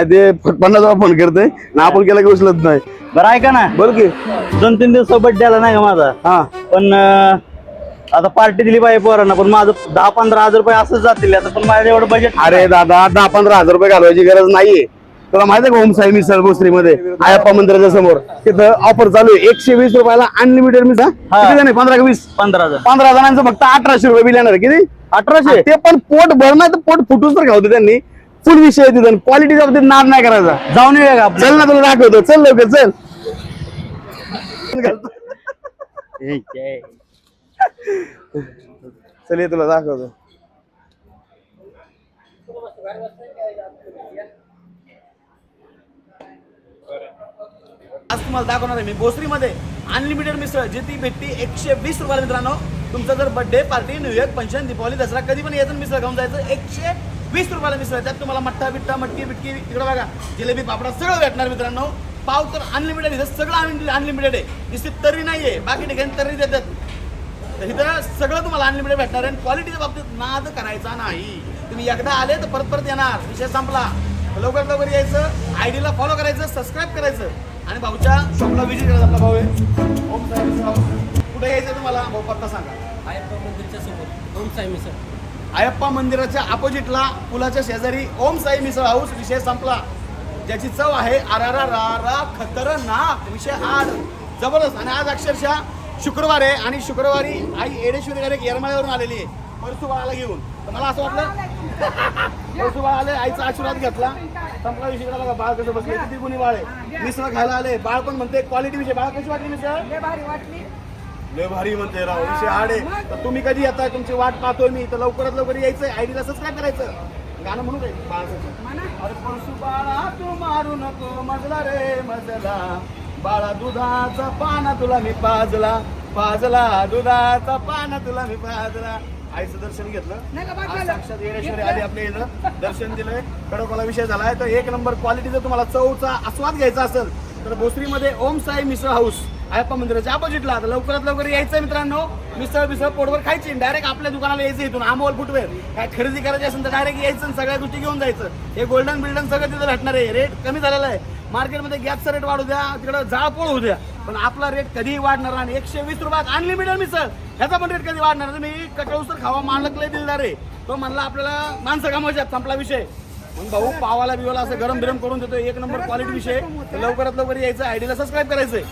ते 50 फोन करतोय ना, आपण केला की उचलत नाही. बरं ऐका ना, बोल की. 2-3 दिवस बड्डे आला नाही का माझा. हा पण आता पार्टी दिली पाहिजे पोरांना, पण माझं 10-15 हजार रुपये असंच जातील आता. पण माझ्या एवढं बजेट. अरे दादा, 10-15 हजार रुपये घालवायची गरज नाहीये. तुला माहिती आहे का, ओम साई मिसळ भोसरीमध्ये आयप्पा मंदिराच्या समोर तिथं ऑफर चालू आहे. 120 रुपयाला अनलिमिटेड मिसळ. किती जण 15 का 20? 15 जणांचं फक्त 1800 रुपये बिल येणार. किती? 1800. ते पण पोट भरणार, तर पोट फुटूच तर खावतो त्यांनी. फुल विषय तिथं. क्वालिटीच्या बाबतीत नाद नाही करायचा. जाऊन येऊया का? चल ना, तुला दाखवतो. चल लवकर चल. चल ये, तुला दाखवतो. आज तुम्हाला दाखवणार आहे मी भोसरीमध्ये अनलिमिटेड मिसळ, जी ती भेटती 120 रुपयाला. मित्रांनो, तुमचा जर birthday party, new year, function, Deepavali, Dussehra, कधी पण यायचं मिसळ खाऊन जायचं. 120 रुपयाला मिसळ. त्यात तुम्हाला मठ्ठा बिट्टा, मटकी बिटकी, तिकडे बघा जिलेबी पापडा सगळं भेटणार. मित्रांनो, पाव तर अनलिमिटेड. इथं सगळं अनलिमिटेड आहे. निश्चित तरी नाहीये, बाकी ठिकाणी तरी देतात. तर इथं सगळं तुम्हाला अनलिमिटेड भेटणार आहे. क्वालिटीच्या बाबतीत नाद करायचा नाही. तुम्ही एकदा आले तर परत परत येणार. विषय संपला. लवकरात लवकर यायचं, आयडीला फॉलो करायचं, सबस्क्राईब करायचं आणि भाऊच्या शॉपला व्हिजिट करायचं. आपला भाऊ आहे ओम साई मिसळ हाऊस. कुठे यायचं तुम्हाला? भाऊ पत्ता सांगा. आयप्पा मंदिरच्या समोर ओम साई मिसळ. आयप्पा मंदिराच्या अपोजिटला पुलाच्या शेजारी ओम साई मिसळ हाऊस. विषय संपला. ज्याची चव आहे अरारा खतरनाक. विषय आज जबरदस्त. आणि आज अक्षरशः शुक्रवार आहे आणि शुक्रवारी आई एडेश्वरी गाडी येरमाळ्यावरून आलेली आहे परसू बाळाला घेऊन. तर मला असं वाटलं परसू बाळ आले, आईचा आशीर्वाद घेतला, संपला विषय. बघा बाळ कसं बसले, किती गुणी बाळ आहे. मिसळ खायला आले. बाळ पण म्हणते क्वालिटी विषय. बाळ कशी वाटली मिसळ? लय भारी म्हणते राव. विषय हाड आहे. तर तुम्ही कधी येताय? तुमची वाट पाहतोय मी. तर लवकरात लवकर यायचंय. आयडीला सबस्क्राईब करायचं. गाणं म्हणू काय बाळाचं? अरे परसू बाळा तू मारू नको मजला रे मजला, बाळा दुधाचा पाना तुला मी पाजला दुधाचा पाना तुला मी पाजला. आईचं दर्शन घेतलं. आज साक्षात येडेश्वरी आली आपल्या इथं. दर्शन दिलंय. कडकवाला विषय झालाय. तर एक नंबर क्वालिटीचा तुम्हाला चवचा आस्वाद घ्यायचा असेल तर भोसरीमध्ये ओम साई मिसळ हाऊस आयप्पा मंदिराच्या अपोजिटला. तर लवकरात लवकर यायचं मित्रांनो. मिसळ पोटवर खायची, डायरेक्ट आपल्या दुकानाला यायचं. इथून अमोल फुटवेअर काय खरेदी करायची असेल तर डायरेक्ट यायचं आणि सगळ्या गोष्टी घेऊन जायचं. हे गोल्डन बिल्डन सगळं तिथं भेटणार आहे. रेट कमी झालेला आहे. मार्केटमध्ये गॅसचा रेट वाढू द्या, तिकडं जाळपोळ होऊ द्या, पण आपला रेट कधीही वाढणार नाही. 120 रुपयात अनलिमिटेड मिसळ. ह्याचा पण रेट कधी वाढणार. तुम्ही कटळूसर खावा, मालक लय दिलदार आहे. तो म्हणला आपल्याला माणसं कामावच्यात, संपला विषय. मग भाऊ पावाला बिवाला असं गरम बिरम करून देतो. एक नंबर क्वालिटी विषय. लवकरात लवकर यायचं, आयडीला सबस्क्राईब करायचंय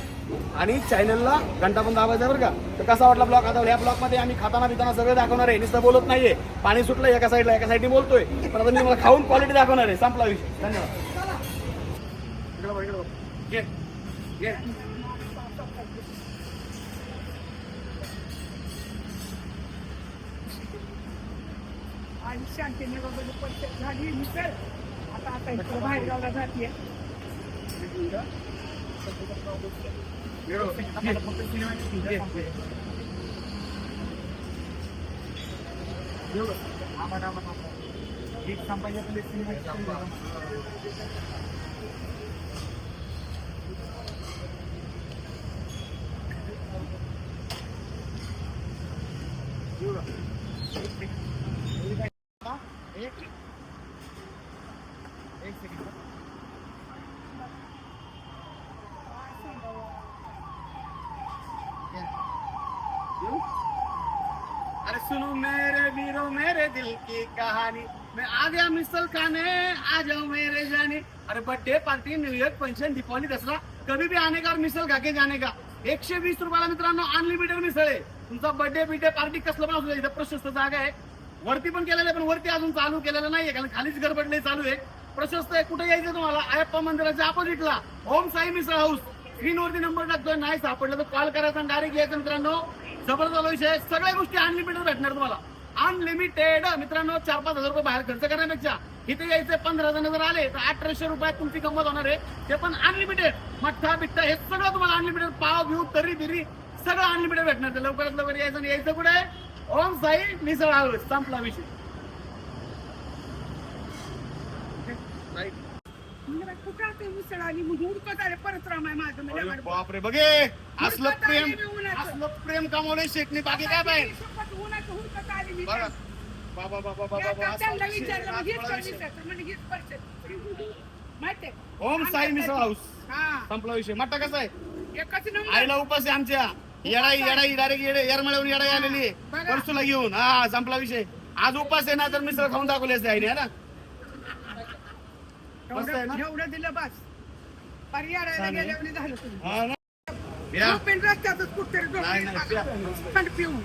आणि चॅनलला घंटा पण दाबायचा बरं का. तर कसा वाटला ब्लॉग? आता ह्या ब्लॉगमध्ये आम्ही खाताना पिताना सगळं दाखवणार आहे. नुसतं बोलत नाहीये. पाणी सुटलं एका साईडला बोलतोय, पण आता मी मला खाऊन क्वालिटी दाखवणार आहे. संपला विषय. धन्यवाद. आणि शांतीने वगैरे परिचय झाली मिसळ. आता इकडे बाहेर गावला जाते. अरे सुनो मेरे वीरों मेरे दिल की कहानी, मैं आ गया मिसल खाने, आ जाओ मेरे जाने. अरे birthday party, new year, function, Deepavali, Dasara, कभी भी आने का और मिसल खा के जाने का. 120 रुपयाला मित्रांनो अनलिमिटेड मिसळ आहे. तुमचा बर्थडे पार्टी कसलं पण असू द्या. इथं प्रशस्त जागा आहे. वरती पण केलेलं आहे, पण वरती अजून चालू केलेलं नाहीये, कारण खालीच गडबडले चालू आहे. प्रशस्त आहे. कुठे यायचं तुम्हाला? आयप्पा मंदिराच्या अपोजिटला ओम साई मिसळ हाऊस. स्क्रीनवरती नंबर टाकतोय. नाही सापडलं तर कॉल करायचा आणि डायरेक्ट यायचं मित्रांनो. जबरदस्त विषय. सगळ्या गोष्टी अनलिमिटेड भेटणार तुम्हाला. अनलिमिटेड मित्रांनो. 4-5 हजार रुपये बाहेर खर्च करण्यापेक्षा इथे यायचे. 15 जण जर आले तर 1800 रुपयात तुमची गंमत होणार आहे. ते पण अनलिमिटेड. मठ्ठा बिट्टा हे सगळं तुम्हाला अनलिमिटेड. पाव घेऊ तरी बिरी सगळं अनलिमिटेड भेटणार. ते लवकरात लवकर यायचं. आणि यायचं कुठे? ओम साई मिसळ हाऊस. संपला विषय. कुठे मिसळ आली म्हणून हुडकत आले परत रामाय माझं. बापरे बघे, असलं प्रेम कमावले शेटने. बाकी काय पाहिजे? हुडकत आली मी. बाबा त्यांना विचारलं, हेच परिचय म्हणजे हेच परिचय. ओम साई मिसळ हाऊस हा संपला विषय. मट्टा कसा आहे? एकच नंबर आईला उपास आहे आमच्या. येडाई डायरेक्ट येरमळ्यावरून येडाई आलेली आहे बघा. परसूला घेऊन. हा संपला विषय. आज उपास आहे ना तर मिसळ खाऊन दाखवली असते आईने, है ना? मस्त आहे ना? एवढं दिलं बस पर्यायाला छान आहे. गेल्यावर झालं तुम्ही हा ना? या. रस्त्यातच कुठतरी नाही, नाही, थंड पिऊन